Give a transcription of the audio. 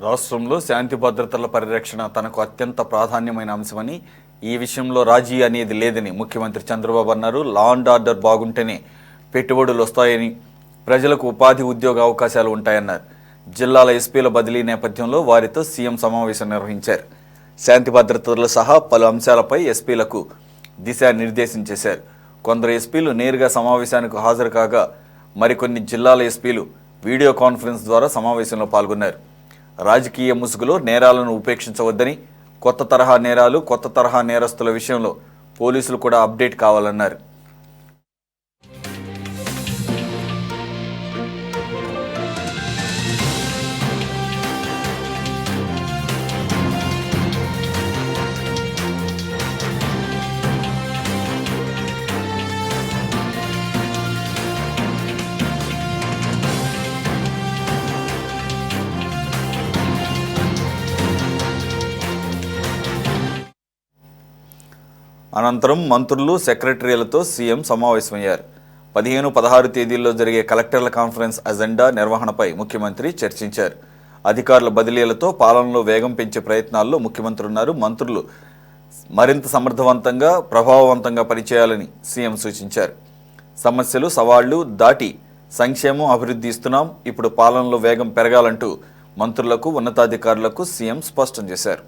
రాష్ట్రంలో శాంతి భద్రతల పరిరక్షణ తనకు అత్యంత ప్రాధాన్యమైన అంశమని, ఈ విషయంలో రాజీ అనేది లేదని ముఖ్యమంత్రి చంద్రబాబు అన్నారు. లా అండ్ ఆర్డర్ బాగుంటేనే పెట్టుబడులు వస్తాయని, ప్రజలకు ఉపాధి ఉద్యోగ అవకాశాలు ఉంటాయన్నారు. జిల్లాల ఎస్పీల బదిలీ నేపథ్యంలో వారితో సీఎం సమావేశం నిర్వహించారు. శాంతి భద్రతలు సహా పలు అంశాలపై ఎస్పీలకు దిశానిర్దేశం చేశారు. కొందరు ఎస్పీలు నేరుగా సమావేశానికి హాజరు కాగా, మరికొన్ని జిల్లాల ఎస్పీలు వీడియో కాన్ఫరెన్స్ ద్వారా సమావేశంలో పాల్గొన్నారు. రాజకీయ ముసుగులో నేరాలను ఉపేక్షించవద్దని, కొత్త తరహా నేరాలు, కొత్త తరహా నేరస్తుల విషయంలో పోలీసులు కూడా అప్డేట్ కావాలన్నారు. అనంతరం మంత్రులు, సెక్రటరీలతో సీఎం సమావేశమయ్యారు. 15, 16 తేదీల్లో జరిగే కలెక్టర్ల కాన్ఫరెన్స్ అజెండా నిర్వహణపై ముఖ్యమంత్రి చర్చించారు. అధికారుల బదిలీలతో పాలనలో వేగం పెంచే ప్రయత్నాల్లో ముఖ్యమంత్రి ఉన్నారు. మంత్రులు మరింత సమర్థవంతంగా, ప్రభావవంతంగా పనిచేయాలని సీఎం సూచించారు. సమస్యలు, సవాళ్లు దాటి సంక్షేమం, అభివృద్ధి ఇస్తున్నాం, ఇప్పుడు పాలనలో వేగం పెరగాలంటూ మంత్రులకు, ఉన్నతాధికారులకు సీఎం స్పష్టం చేశారు.